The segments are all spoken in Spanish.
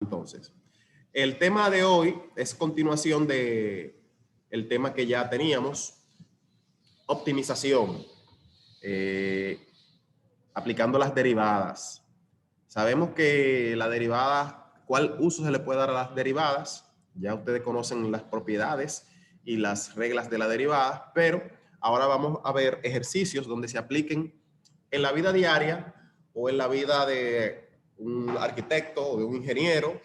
Entonces, el tema de hoy es continuación de el tema que ya teníamos, optimización, aplicando las derivadas. Sabemos que la derivada, ¿cuál uso se le puede dar a las derivadas? Ya ustedes conocen las propiedades y las reglas de la derivada, pero ahora vamos a ver ejercicios donde se apliquen en la vida diaria o en la vida de un arquitecto o de un ingeniero,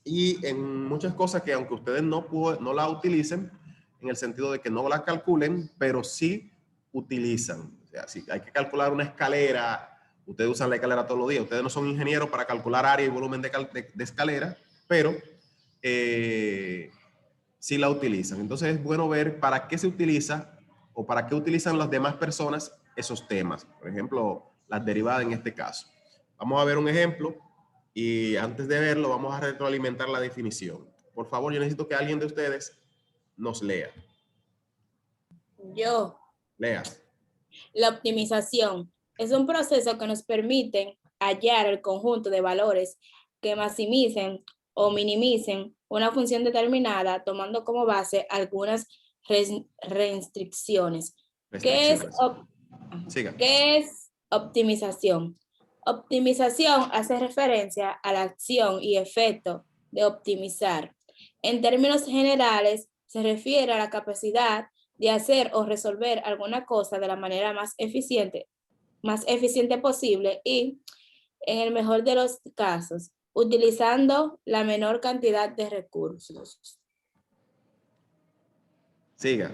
y en muchas cosas que aunque ustedes no la utilicen, en el sentido de que no la calculen, pero sí utilizan. O sea, si hay que calcular una escalera, ustedes usan la escalera todos los días. Ustedes no son ingenieros para calcular área y volumen de escalera, pero sí la utilizan. Entonces es bueno ver para qué se utiliza o para qué utilizan las demás personas esos temas. Por ejemplo, las derivadas en este caso. Vamos a ver un ejemplo y antes de verlo vamos a retroalimentar la definición. Por favor, yo necesito que alguien de ustedes nos lea. Yo. Lea. La optimización es un proceso que nos permite hallar el conjunto de valores que maximicen o minimicen una función determinada, tomando como base algunas restricciones. ¿Qué es optimización? Optimización hace referencia a la acción y efecto de optimizar. En términos generales, se refiere a la capacidad de hacer o resolver alguna cosa de la manera más eficiente posible y, en el mejor de los casos, utilizando la menor cantidad de recursos. Siga.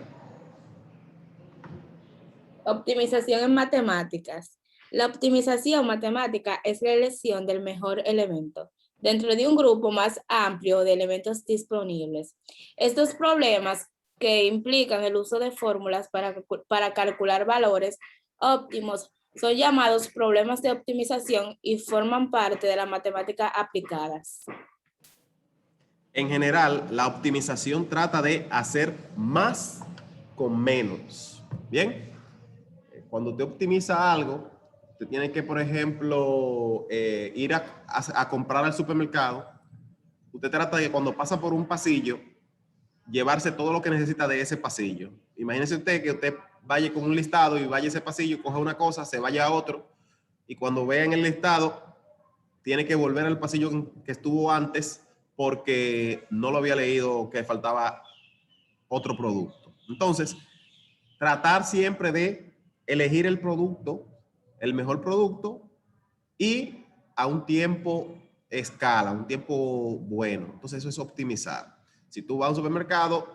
Optimización en matemáticas. La optimización matemática es la elección del mejor elemento dentro de un grupo más amplio de elementos disponibles. Estos problemas que implican el uso de fórmulas para calcular valores óptimos son llamados problemas de optimización y forman parte de la matemática aplicadas. En general, la optimización trata de hacer más con menos. ¿Bien? Cuando usted optimiza algo, usted tiene que, por ejemplo, ir a comprar al supermercado. Usted trata de que cuando pasa por un pasillo, llevarse todo lo que necesita de ese pasillo. Imagínese usted que usted vaya con un listado y vaya a ese pasillo, coja una cosa, se vaya a otro, y cuando vea en el listado, tiene que volver al pasillo que estuvo antes porque no lo había leído, que faltaba otro producto. Entonces, tratar siempre de elegir el producto, el mejor producto, y a un tiempo escala, un tiempo bueno. Entonces eso es optimizar. Si tú vas a un supermercado,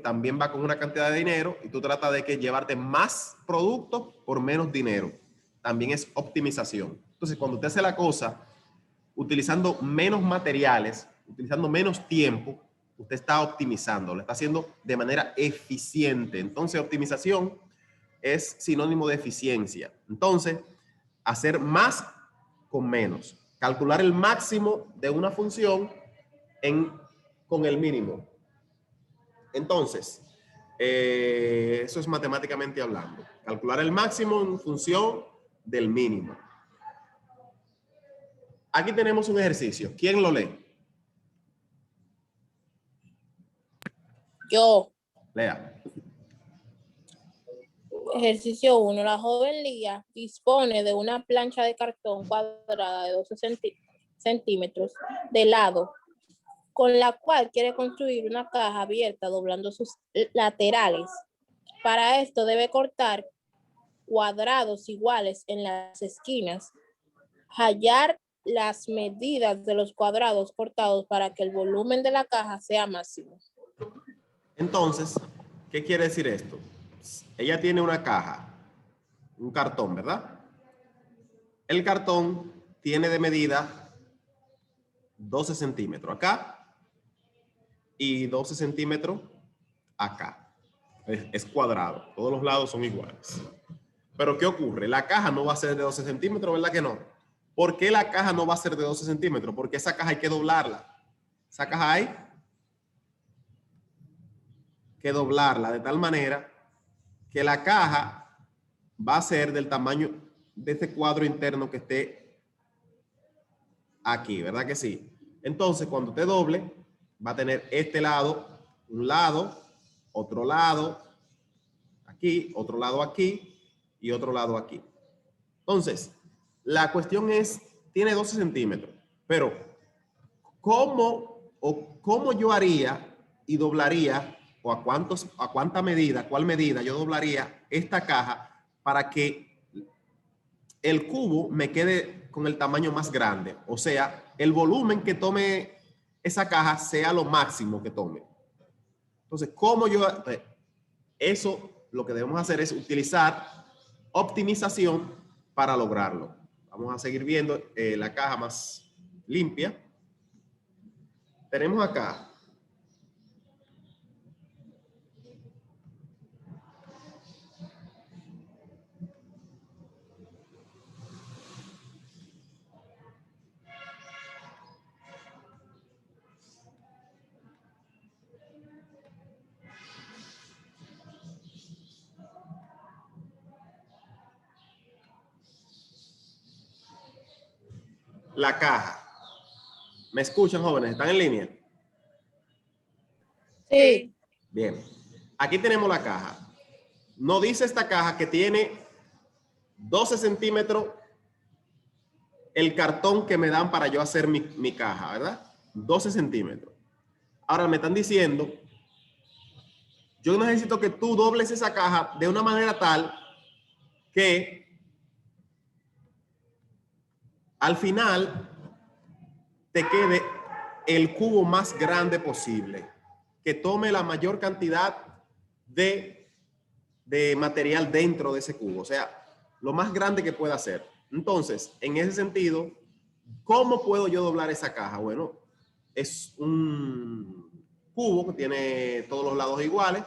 también va con una cantidad de dinero y tú tratas de que llevarte más productos por menos dinero. También es optimización. Entonces cuando usted hace la cosa utilizando menos materiales, utilizando menos tiempo, usted está optimizando, lo está haciendo de manera eficiente. Entonces optimización es sinónimo de eficiencia. Entonces, hacer más con menos. Calcular el máximo de una función con el mínimo. Entonces, eso es matemáticamente hablando. Calcular el máximo en función del mínimo. Aquí tenemos un ejercicio. ¿Quién lo lee? Yo. Lea. Ejercicio 1. La joven Lía dispone de una plancha de cartón cuadrada de 12 centímetros de lado, con la cual quiere construir una caja abierta doblando sus laterales. Para esto debe cortar cuadrados iguales en las esquinas, hallar las medidas de los cuadrados cortados para que el volumen de la caja sea máximo. Entonces, ¿qué quiere decir esto? Ella tiene una caja, un cartón, ¿verdad? El cartón tiene de medida 12 centímetros acá y 12 centímetros acá. Es cuadrado, todos los lados son iguales. Pero ¿qué ocurre? La caja no va a ser de 12 centímetros, ¿verdad que no? ¿Por qué la caja no va a ser de 12 centímetros? Porque esa caja hay que doblarla. Esa caja hay que doblarla de tal manera que la caja va a ser del tamaño de este cuadro interno que esté aquí, ¿verdad que sí? Entonces, cuando te doble, va a tener este lado, un lado, otro lado, aquí, otro lado aquí y otro lado aquí. Entonces, la cuestión es, tiene 12 centímetros, pero ¿cómo yo haría y doblaría o a cuánta medida, cuál medida yo doblaría esta caja para que el cubo me quede con el tamaño más grande? O sea, el volumen que tome esa caja sea lo máximo que tome. Entonces, eso lo que debemos hacer es utilizar optimización para lograrlo. Vamos a seguir viendo la caja más limpia. Tenemos acá la caja. ¿Me escuchan, jóvenes? ¿Están en línea? Sí. Bien. Aquí tenemos la caja. Nos dice esta caja que tiene 12 centímetros el cartón que me dan para yo hacer mi caja, ¿verdad? 12 centímetros. Ahora me están diciendo, yo necesito que tú dobles esa caja de una manera tal que al final te quede el cubo más grande posible, que tome la mayor cantidad de material dentro de ese cubo, o sea, lo más grande que pueda ser. Entonces, en ese sentido, ¿cómo puedo yo doblar esa caja? Bueno, es un cubo que tiene todos los lados iguales,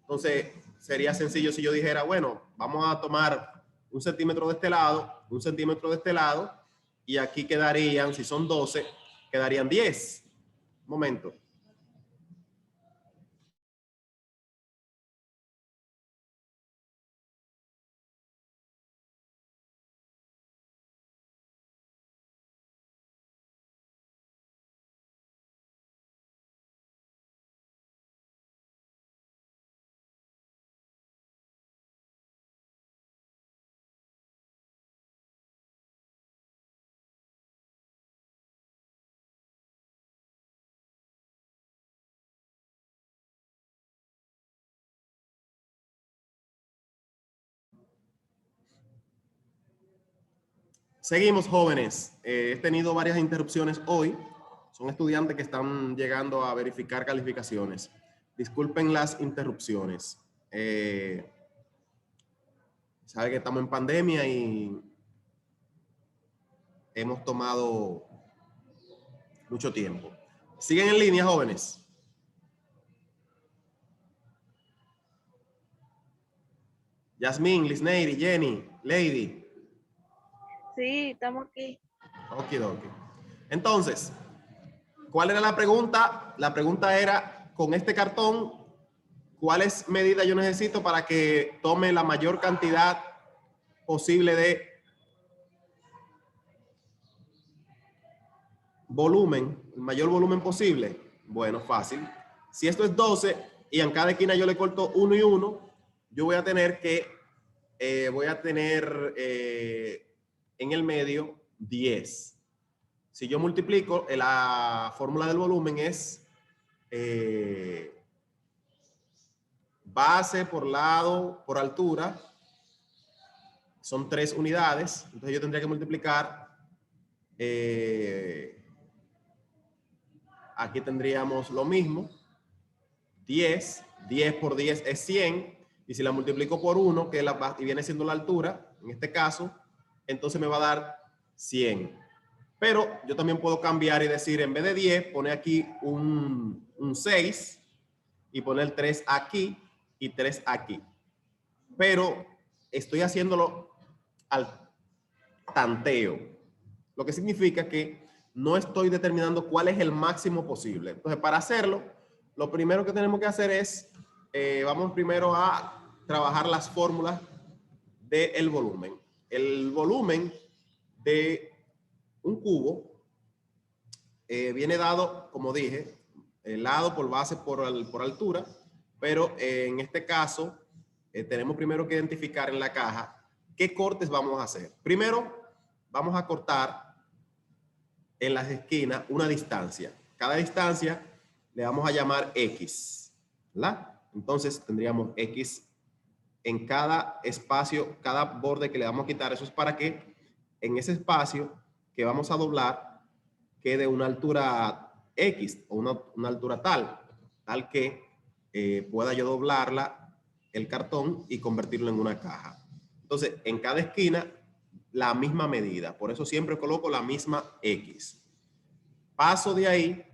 entonces sería sencillo si yo dijera, bueno, vamos a tomar 1 centímetro de este lado, 1 centímetro de este lado, y aquí quedarían, si son 12, quedarían 10. Un momento. Seguimos, jóvenes. He tenido varias interrupciones hoy. Son estudiantes que están llegando a verificar calificaciones. Disculpen las interrupciones. Sabe que estamos en pandemia y hemos tomado mucho tiempo. ¿Siguen en línea, jóvenes? Yasmín, Lisneiri, Jenny, Lady. Sí, estamos aquí. Okidoki. Entonces, ¿cuál era la pregunta? La pregunta era, con este cartón, ¿cuáles medidas yo necesito para que tome la mayor cantidad posible de volumen, el mayor volumen posible? Bueno, fácil. Si esto es 12 y en cada esquina yo le corto 1 y 1, yo voy a tener en el medio 10. Si yo multiplico, la fórmula del volumen es base por lado por altura, son 3 unidades, entonces yo tendría que multiplicar, aquí tendríamos lo mismo, 10 por 10 es 100, y si la multiplico por 1, que y viene siendo la altura, en este caso, entonces me va a dar 100. Pero yo también puedo cambiar y decir, en vez de 10, poner aquí un 6 y poner 3 aquí y 3 aquí. Pero estoy haciéndolo al tanteo, lo que significa que no estoy determinando cuál es el máximo posible. Entonces, para hacerlo, lo primero que tenemos que hacer es, vamos primero a trabajar las fórmulas del volumen. El volumen de un cubo viene dado, como dije, el lado por base por altura, pero en este caso tenemos primero que identificar en la caja qué cortes vamos a hacer. Primero, vamos a cortar en las esquinas una distancia. Cada distancia le vamos a llamar X, ¿verdad? Entonces tendríamos X en cada espacio, cada borde que le vamos a quitar. Eso es para que en ese espacio que vamos a doblar quede una altura X o una altura tal que pueda yo doblarla, el cartón, y convertirlo en una caja. Entonces, en cada esquina, la misma medida. Por eso siempre coloco la misma X. Paso de ahí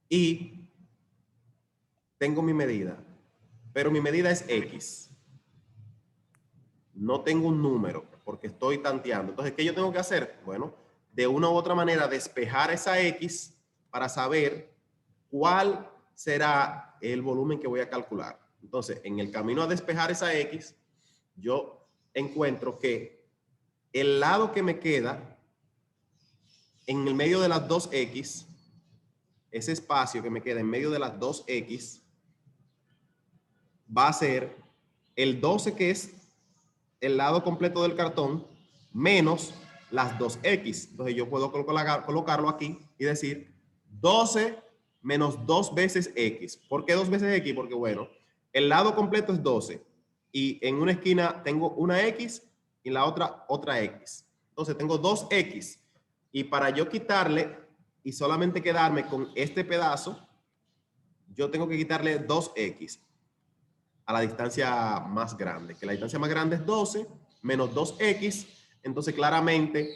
y tengo mi medida. Pero mi medida es X. No tengo un número porque estoy tanteando. Entonces, ¿qué yo tengo que hacer? Bueno, de una u otra manera, despejar esa X para saber cuál será el volumen que voy a calcular. Entonces, en el camino a despejar esa X, yo encuentro que el lado que me queda en el medio de las dos X, ese espacio que me queda en medio de las dos X, va a ser el 12, que es el lado completo del cartón, menos las 2X. Entonces yo puedo colocarlo aquí y decir 12 menos 2 veces X. ¿Por qué 2 veces X? Porque bueno, el lado completo es 12 y en una esquina tengo una X y en la otra X. Entonces tengo 2X y para yo quitarle y solamente quedarme con este pedazo, yo tengo que quitarle 2X a la distancia más grande, que la distancia más grande es 12 menos 2X. Entonces claramente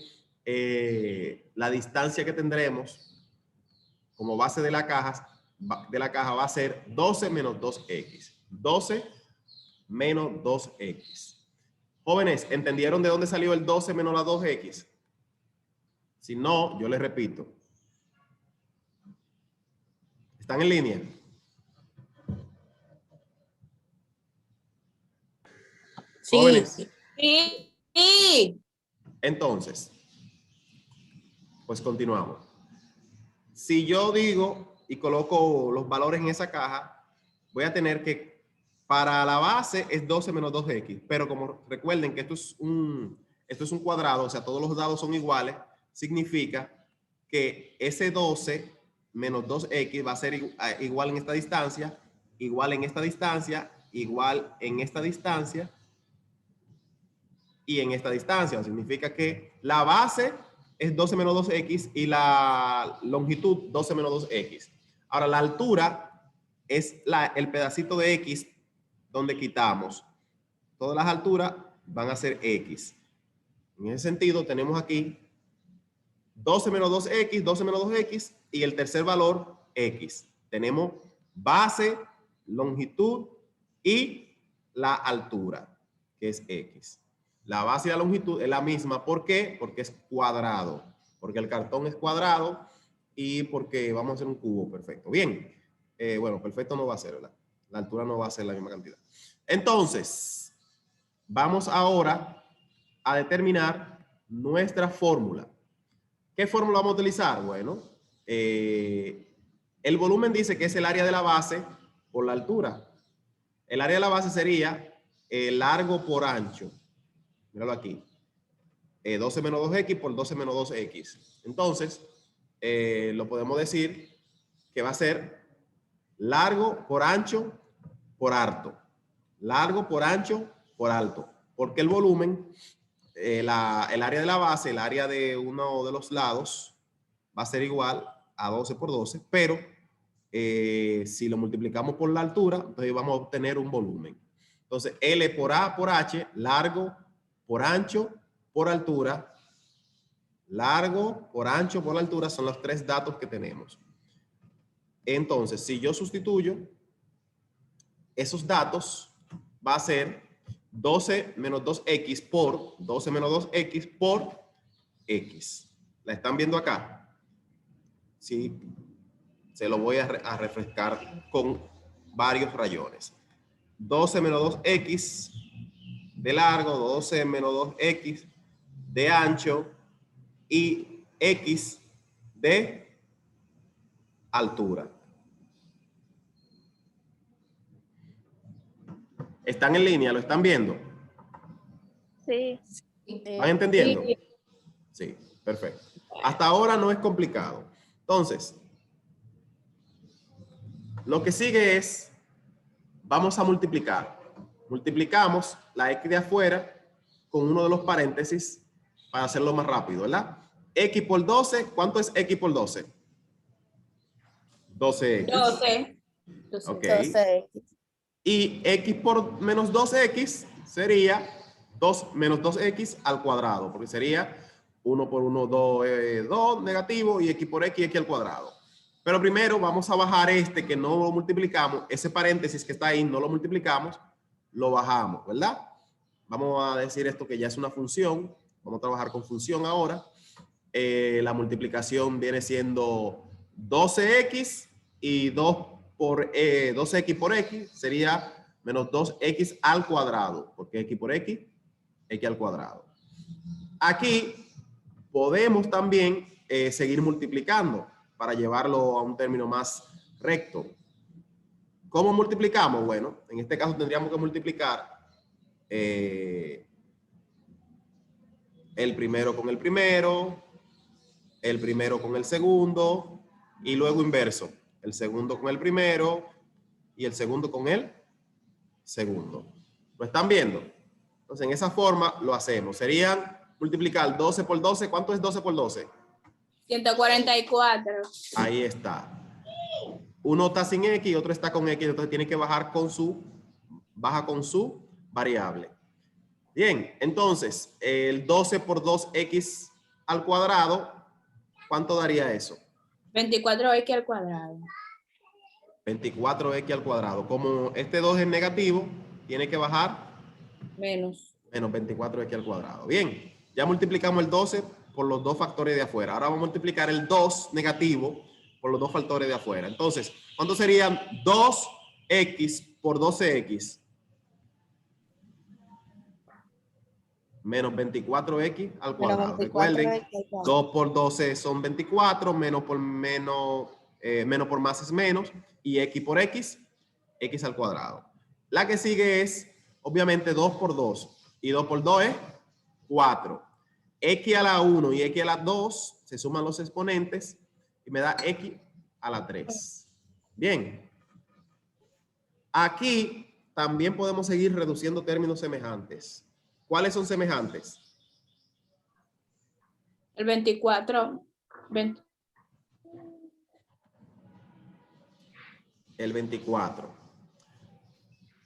la distancia que tendremos como base de la caja va a ser 12 menos 2X. 12 menos 2X. Jóvenes, ¿entendieron de dónde salió el 12 menos la 2X? Si no, yo les repito. ¿Están en línea? Sí. Jóvenes. Sí. Entonces, pues continuamos. Si yo digo y coloco los valores en esa caja, voy a tener que, para la base es 12 menos 2X, pero como recuerden que esto es un cuadrado, o sea, todos los dados son iguales, significa que ese 12 menos 2X va a ser igual en esta distancia, igual en esta distancia, igual en esta distancia, y en esta distancia. Significa que la base es 12 menos 2X y la longitud 12 menos 2X. Ahora, la altura es el pedacito de X donde quitamos. Todas las alturas van a ser X. En ese sentido, tenemos aquí 12 menos 2X, 12 menos 2X y el tercer valor X. Tenemos base, longitud y la altura, que es X. La base y la longitud es la misma. ¿Por qué? Porque es cuadrado. Porque el cartón es cuadrado y porque vamos a hacer un cubo perfecto. Bien. Bueno, perfecto no va a ser, ¿verdad? La altura no va a ser la misma cantidad. Entonces, vamos ahora a determinar nuestra fórmula. ¿Qué fórmula vamos a utilizar? Bueno, el volumen dice que es el área de la base por la altura. El área de la base sería el largo por ancho. Míralo aquí. 12 menos 2X por 12 menos 2X. Entonces, lo podemos decir que va a ser largo por ancho por alto. Largo por ancho por alto. Porque el volumen, el área de la base, el área de uno de los lados, va a ser igual a 12 por 12. Pero si lo multiplicamos por la altura, entonces vamos a obtener un volumen. Entonces, L por A por H, largo por ancho, por altura. Largo, por ancho, por altura son los tres datos que tenemos. Entonces, si yo sustituyo esos datos, va a ser 12 menos 2X por 12 menos 2X por X. ¿La están viendo acá? Sí. Se lo voy a refrescar con varios rayones. 12 menos 2X de largo, 12 menos 2X de ancho y X de altura. ¿Están en línea? ¿Lo están viendo? Sí. ¿Van entendiendo? Sí. Sí, perfecto. Hasta ahora no es complicado. Entonces, lo que sigue es, vamos a multiplicar. Multiplicamos la x de afuera con uno de los paréntesis para hacerlo más rápido, ¿verdad? X por 12, ¿cuánto es x por 12? 12x. 12. Ok. Entonces, Y x por menos 2x sería 2 menos 2x al cuadrado, porque sería 1 por 1, 2 negativo, y x por x al cuadrado. Pero primero vamos a bajar este que no lo multiplicamos, ese paréntesis que está ahí no lo multiplicamos, lo bajamos, ¿verdad? Vamos a decir esto que ya es una función, vamos a trabajar con función ahora. La multiplicación viene siendo 12x y 12x por x sería menos 2x al cuadrado, porque x por x, x al cuadrado. Aquí podemos también seguir multiplicando para llevarlo a un término más recto. ¿Cómo multiplicamos? Bueno, en este caso tendríamos que multiplicar el primero con el primero con el segundo, y luego inverso. El segundo con el primero y el segundo con el segundo. ¿Lo están viendo? Entonces, en esa forma lo hacemos. Serían multiplicar 12 por 12. ¿Cuánto es 12 por 12? 144. Ahí está. Uno está sin X y otro está con X. Entonces, tiene que bajar baja con su variable. Bien, entonces, el 12 por 2x al cuadrado, ¿cuánto daría eso? 24x al cuadrado. 24x al cuadrado. Como este 2 es negativo, tiene que bajar Menos. menos 24x al cuadrado. Bien, ya multiplicamos el 12 por los dos factores de afuera. Ahora vamos a multiplicar el 2 negativo por los dos factores de afuera. Entonces, ¿cuánto serían 2x por 12x? Menos 24x al cuadrado. Recuerden, 2 por 12 son 24, menos por más es menos, y x por x, x al cuadrado. La que sigue es, obviamente, 2 por 2, y 2 por 2 es 4. X a la 1 y x a la 2, se suman los exponentes, y me da x a la 3. Bien. Aquí también podemos seguir reduciendo términos semejantes. ¿Cuáles son semejantes? El 24. El 24.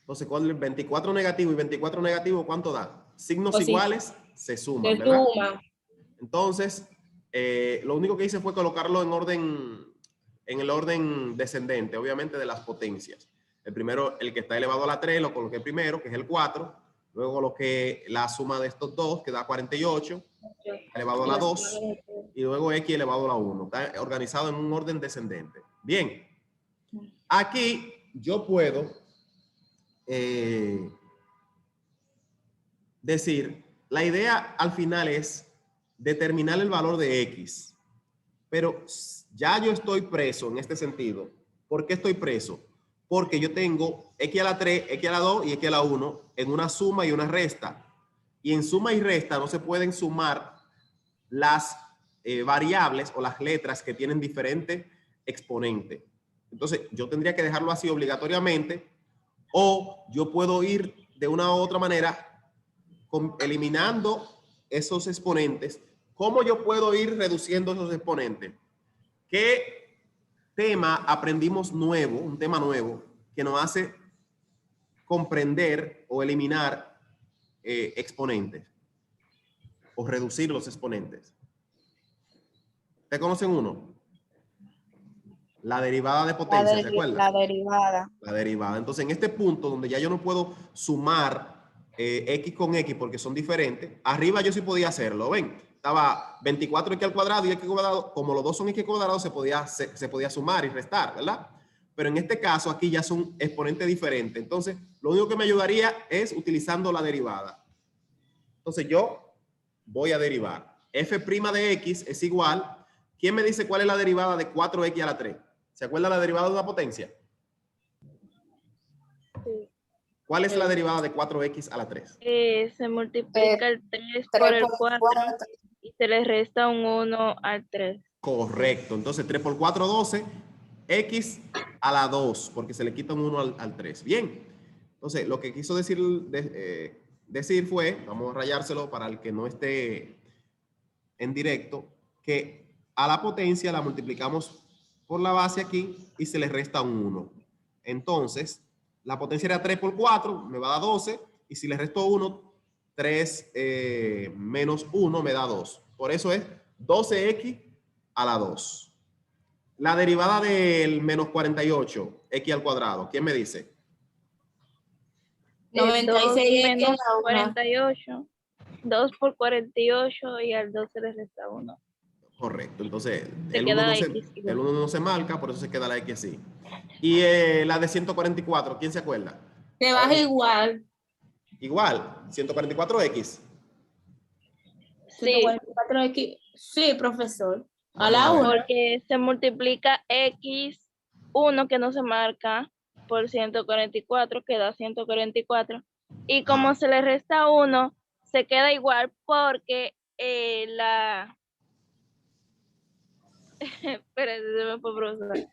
Entonces, ¿cuál es el 24 negativo y 24 negativo? ¿Cuánto da? Signos Pues sí. iguales se suman, Se ¿verdad? suma. Entonces, lo único que hice fue colocarlo en el orden descendente, obviamente, de las potencias. El primero, el que está elevado a la 3, lo coloqué primero, que es el 4. Luego coloqué la suma de estos dos, que da 48, elevado a la 2. Y luego x elevado a la 1. Está organizado en un orden descendente. Bien. Aquí yo puedo decir, la idea al final es determinar el valor de x. Pero ya yo estoy preso en este sentido. ¿Por qué estoy preso? Porque yo tengo x a la 3, x a la 2 y x a la 1 en una suma y una resta. Y en suma y resta no se pueden sumar las variables o las letras que tienen diferente exponente. Entonces, yo tendría que dejarlo así obligatoriamente, o yo puedo ir de una u otra manera eliminando esos exponentes. ¿Cómo yo puedo ir reduciendo esos exponentes? ¿Qué tema aprendimos nuevo, un tema nuevo, que nos hace comprender o eliminar exponentes o reducir los exponentes? ¿Ustedes conocen uno? La derivada de potencia, ¿se acuerdan? La derivada. La derivada. Entonces, en este punto donde ya yo no puedo sumar x con x porque son diferentes, arriba yo sí podía hacerlo, ¿ven? Estaba 24x al cuadrado y x cuadrado, como los dos son x cuadrado, se podía sumar y restar, ¿verdad? Pero en este caso aquí ya son exponentes diferentes. Entonces, lo único que me ayudaría es utilizando la derivada. Entonces, yo voy a derivar. F' de x es igual ¿Quién me dice cuál es la derivada de 4x a la 3? ¿Se acuerda la derivada de una potencia? Sí. ¿Cuál es la derivada de 4x a la 3? Se multiplica el 3 por el 4 y se le resta un 1 al 3. Correcto. Entonces 3 por 4, 12. X a la 2, porque se le quita un 1 al 3. Bien. Entonces, lo que quiso decir, decir fue, vamos a rayárselo para el que no esté en directo, que a la potencia la multiplicamos por la base aquí y se le resta un 1. Entonces, la potencia era 3 por 4, me va a dar 12, y si le resto 1, 3 menos 1 me da 2. Por eso es 12x a la 2. La derivada del menos 48, x al cuadrado, ¿quién me dice? 96 2 x menos a la 1. 48. 2 por 48 y al 2 se le resta 1. Correcto. Entonces, Se el 1 queda no X igual. el 1 no se marca, por eso se queda la X así. Y la de 144, ¿quién se acuerda? Se baja igual. Igual, 144X. Sí, 144x. Sí, profesor. A Vamos la a ver. 1. porque se multiplica X1 que no se marca por 144, que da 144. Y como Ajá. se le resta 1, se queda igual porque Espérate, se me fue, profesor.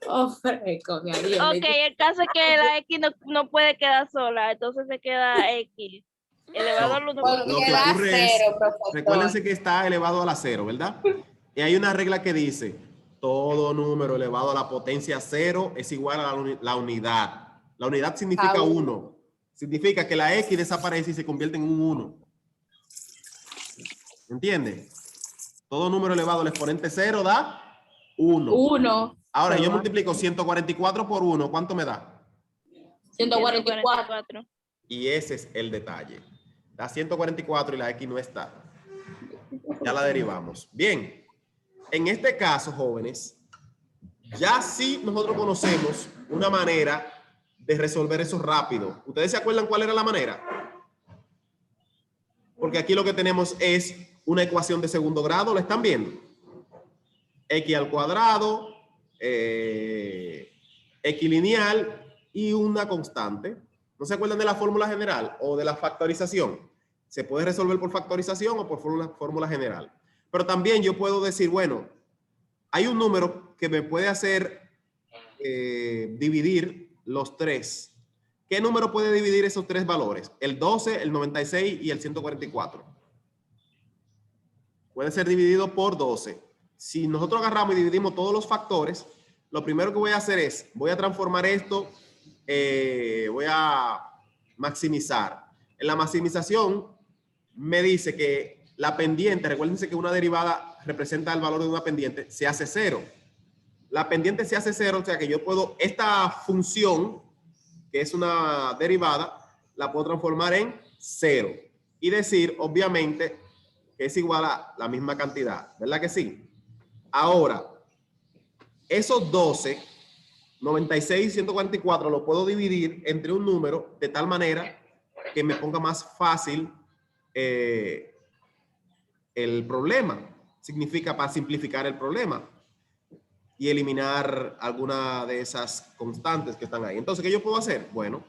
Oh, freco, mi Dios. Ok, el caso es que la X no puede quedar sola, entonces se queda X. Elevado al 1 por Lo que da ocurre es, cero, profesor. recuérdense que está elevado a la 0, ¿verdad? Y hay una regla que dice, todo número elevado a la potencia 0 es igual a la unidad. La unidad significa A 1. Significa que la X desaparece y se convierte en un 1. ¿Entiende? Todo número elevado al exponente 0 da 1. 1. Ahora, yo multiplico 144 por 1, ¿cuánto me da? 144. 144. Y ese es el detalle. Da 144 y la X no está. Ya la derivamos. Bien, en este caso, jóvenes, ya sí nosotros conocemos una manera de resolver eso rápido. ¿Ustedes se acuerdan cuál era la manera? Porque aquí lo que tenemos es una ecuación de segundo grado, ¿lo están viendo? X al cuadrado, X lineal y una constante. ¿No se acuerdan de la fórmula general o de la factorización? Se puede resolver por factorización o por fórmula general. Pero también yo puedo decir, bueno, hay un número que me puede hacer dividir los tres. ¿Qué número puede dividir esos tres valores? El 12, el 96 y el 144. Puede ser dividido por 12. Si nosotros agarramos y dividimos todos los factores, lo primero que voy a hacer es, voy a transformar esto, voy a maximizar. En la maximización me dice que la pendiente, recuérdense que una derivada representa el valor de una pendiente, se hace 0. La pendiente se hace 0, o sea que yo puedo, esta función, que es una derivada, la puedo transformar en 0. Y decir, obviamente, que es igual a la misma cantidad, ¿verdad que sí? Ahora, esos 12, 96 y 144 lo puedo dividir entre un número de tal manera que me ponga más fácil el problema. Significa para simplificar el problema y eliminar alguna de esas constantes que están ahí. Entonces, ¿qué yo puedo hacer? Bueno,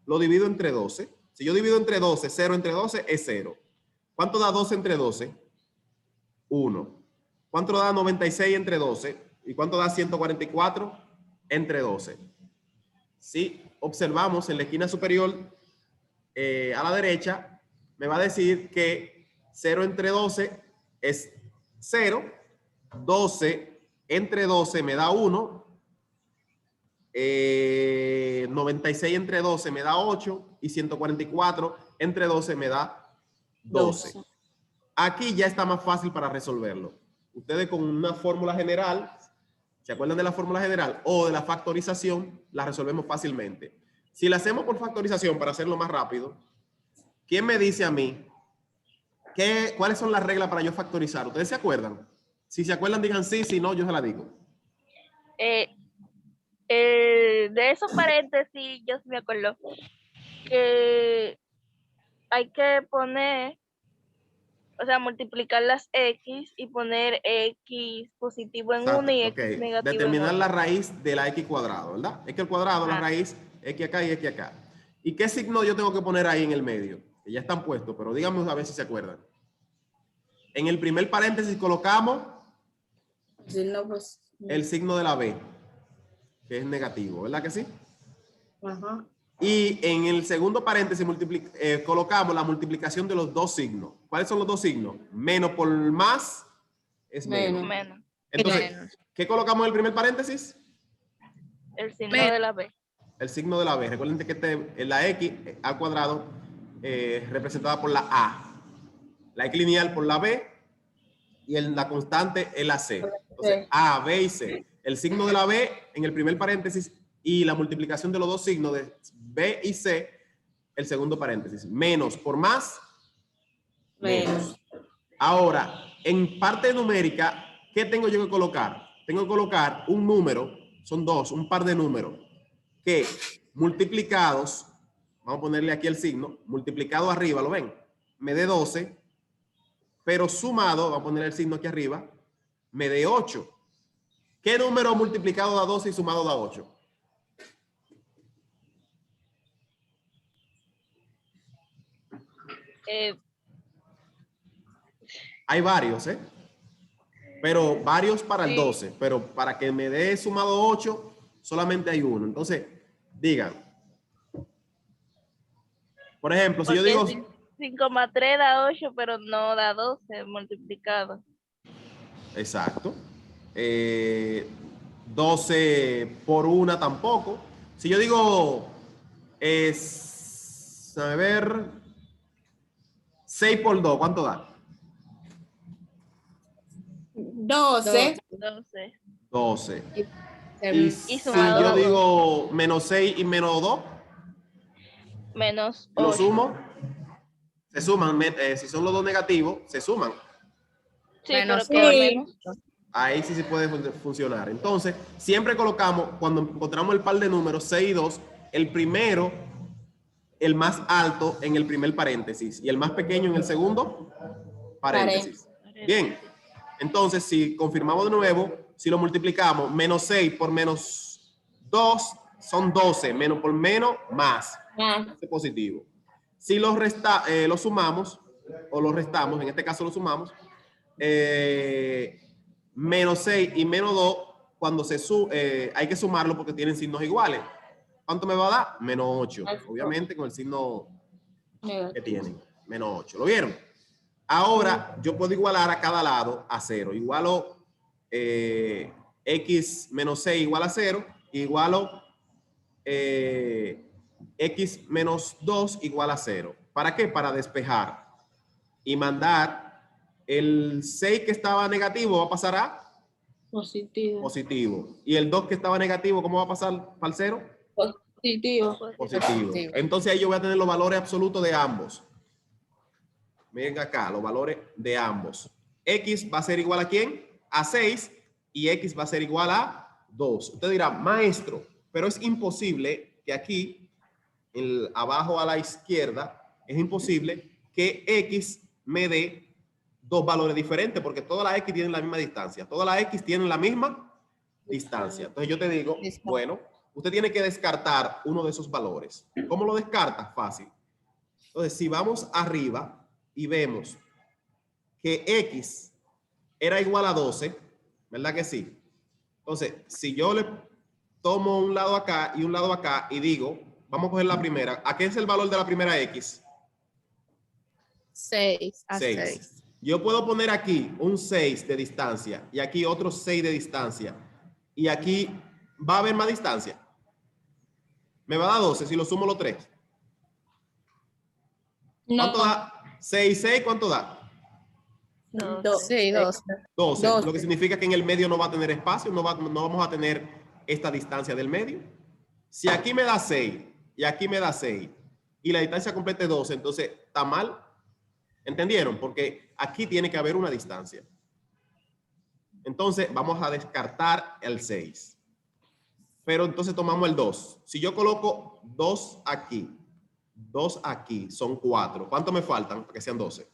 lo divido entre 12. Si yo divido entre 12, 0 entre 12 es 0. ¿Cuánto da 12 entre 12? 1. ¿Cuánto da 96 entre 12? ¿Y cuánto da 144 entre 12? Si observamos en la esquina superior a la derecha, me va a decir que 0 entre 12 es 0. 12 entre 12 me da 1. 96 entre 12 me da 8. Y 144 entre 12 me da 12. Aquí ya está más fácil para resolverlo. Ustedes con una fórmula general, ¿se acuerdan de la fórmula general? O de la factorización, la resolvemos fácilmente. Si la hacemos por factorización, para hacerlo más rápido, ¿quién me dice a mí cuáles son las reglas para yo factorizar? ¿Ustedes se acuerdan? Si se acuerdan, digan sí, si no, yo se la digo. De esos paréntesis, yo sí me acuerdo que hay que poner O sea, multiplicar las X y poner X positivo en Exacto, uno y ok. X negativo Determinar en la otro. raíz de la X cuadrado, ¿verdad? X al cuadrado, la Ajá. raíz, X acá y X acá. ¿Y qué signo yo tengo que poner ahí en el medio? Que ya están puestos, pero díganme a ver si se acuerdan. En el primer paréntesis colocamos Si no, pues. el signo de la B, que es negativo, ¿verdad que sí? Ajá. Y en el segundo paréntesis colocamos la multiplicación de los dos signos. ¿Cuáles son los dos signos? Menos por más es menos. Menos. Entonces, ¿qué colocamos en el primer paréntesis? El signo de la B. El signo de la B. Recuerden que la X al cuadrado representada por la A. La X lineal por la B y la constante es la C. Entonces, A, B y C. El signo de la B en el primer paréntesis y la multiplicación de los dos signos de B y C, el segundo paréntesis. Menos por más, menos. Ahora, en parte numérica, ¿qué tengo yo que colocar? Tengo que colocar un número, son dos, un par de números, que multiplicados, vamos a ponerle aquí el signo, multiplicado arriba, ¿lo ven? Me dé 12, pero sumado, vamos a poner el signo aquí arriba, me dé 8. ¿Qué número multiplicado da 12 y sumado da 8? Hay varios, ¿eh? Pero varios para el 12, pero para que me dé sumado 8, solamente hay uno. Entonces, digan. Por ejemplo, si yo digo... 5 más 3 da 8, pero no da 12 multiplicado. Exacto. 12 por 1 tampoco. Si yo digo, a ver, 6 por 2, ¿cuánto da? 12. 12. 12. Y Y si sumado yo dos. digo menos 6 y menos 2, Menos lo 8. sumo, se suman. Si son los dos negativos, se suman. Sí, Menos pero queda sí. menos. Ahí sí se puede funcionar. Entonces, siempre colocamos, cuando encontramos el par de números 6 y 2, el primero, el más alto en el primer paréntesis y el más pequeño en el segundo paréntesis. Bien, entonces si confirmamos de nuevo, si lo multiplicamos, menos 6 por menos 2 son 12, menos por menos, más. Es positivo. Si lo sumamos, o lo restamos, en este caso lo sumamos, menos 6 y menos 2, cuando hay que sumarlo porque tienen signos iguales. ¿Cuánto me va a dar? Menos 8. Obviamente con el signo que tienen. Menos 8. ¿Lo vieron? Ahora yo puedo igualar a cada lado a 0. Igualo x menos 6 igual a 0. Igualo x menos 2 igual a 0. ¿Para qué? Para despejar y mandar el 6 que estaba negativo va a pasar a positivo. Y el 2 que estaba negativo, ¿cómo va a pasar para el 0? Positivo. Positivo. Entonces ahí yo voy a tener los valores absolutos de ambos. Miren acá, los valores de ambos. X va a ser igual a ¿quién? A 6 y X va a ser igual a 2. Usted dirá, maestro, pero es imposible que aquí, abajo a la izquierda, es imposible que X me dé dos valores diferentes porque todas las X tienen la misma distancia. Todas las X tienen la misma distancia. Entonces yo te digo, bueno, usted tiene que descartar uno de esos valores. ¿Cómo lo descarta? Fácil. Entonces, si vamos arriba y vemos que X era igual a 12, ¿verdad que sí? Entonces, si yo le tomo un lado acá y un lado acá y digo, vamos a coger la primera. ¿A qué es el valor de la primera X? 6. 6. Yo puedo poner aquí un 6 de distancia y aquí otro 6 de distancia. Y aquí va a haber más distancia. Me va a dar 12 si lo sumo los 3. ¿Cuánto da? 6 y 6, ¿cuánto da? 6, 12. 12. Lo que significa que en el medio no va a tener espacio, no vamos a tener esta distancia del medio. Si aquí me da 6 y aquí me da 6 y la distancia completa es 12, entonces está mal. ¿Entendieron? Porque aquí tiene que haber una distancia. Entonces vamos a descartar el 6. Pero entonces tomamos el 2. Si yo coloco 2 aquí, son 4. ¿Cuánto me faltan para que sean 12?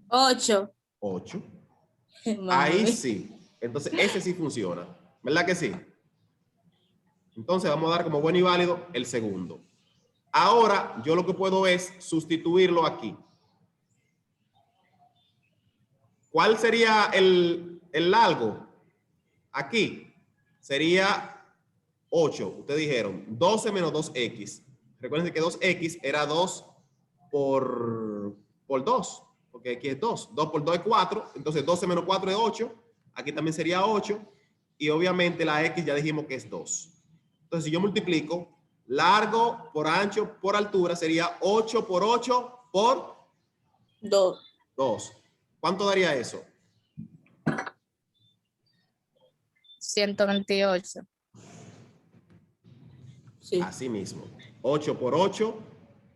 8. 8. Ahí Mami. sí. Entonces, ese sí funciona. ¿Verdad que sí? Entonces, vamos a dar como bueno y válido el segundo. Ahora, yo lo que puedo es sustituirlo aquí. ¿Cuál sería el largo? Aquí sería 8. Ustedes dijeron 12 menos 2x. Recuerden que 2x era 2 por 2. Porque aquí es 2. 2 por 2 es 4. Entonces 12 menos 4 es 8. Aquí también sería 8. Y obviamente la x ya dijimos que es 2. Entonces si yo multiplico largo por ancho por altura sería 8 por 8 por 2. 2. ¿Cuánto daría eso? 128. Sí. Así mismo. 8 por 8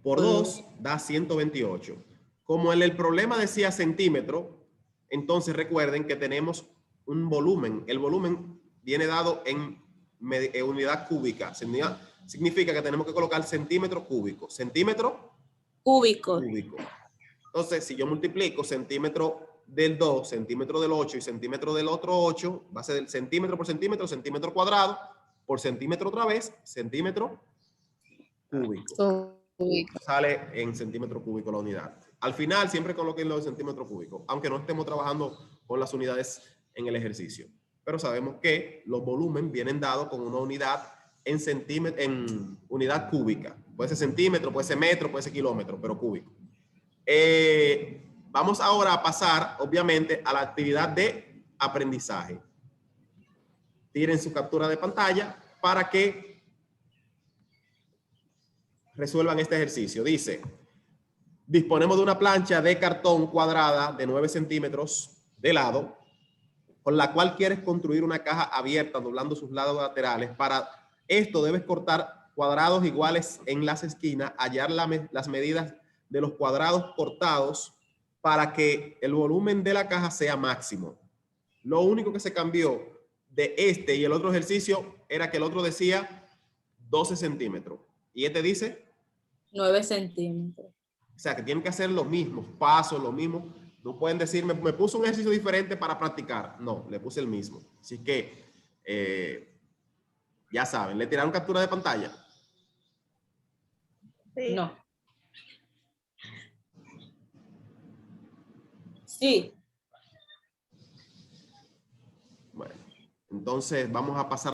por 2 da 128. Como el problema decía centímetro, entonces recuerden que tenemos un volumen. El volumen viene dado en unidad cúbica. Significa que tenemos que colocar centímetro cúbico. Centímetro Cúbicos. cúbico. Entonces, si yo multiplico centímetro del 2, centímetro del 8 y centímetro del otro 8, va a ser el centímetro por centímetro, centímetro cuadrado, por centímetro otra vez, centímetro cúbico. Sale en centímetro cúbico la unidad. Al final, siempre coloquenlo en centímetro cúbico, aunque no estemos trabajando con las unidades en el ejercicio. Pero sabemos que los volúmenes vienen dados con una unidad en unidad cúbica. Puede ser centímetro, puede ser metro, puede ser kilómetro, pero cúbico. Vamos ahora a pasar, obviamente, a la actividad de aprendizaje. Tiren su captura de pantalla para que resuelvan este ejercicio. Dice, disponemos de una plancha de cartón cuadrada de 9 centímetros de lado, con la cual quieres construir una caja abierta doblando sus lados laterales. Para esto debes cortar cuadrados iguales en las esquinas, hallar las medidas de los cuadrados cortados para que el volumen de la caja sea máximo. Lo único que se cambió de este y el otro ejercicio era que el otro decía 12 centímetros y este dice 9 centímetros. o sea, que tienen que hacer los mismos pasos, lo mismo. No pueden decir, me puso un ejercicio diferente para practicar. No, le puse el mismo. Así que, ya saben, le tiraron captura de pantalla. Sí. No. Sí. Bueno, entonces vamos a pasar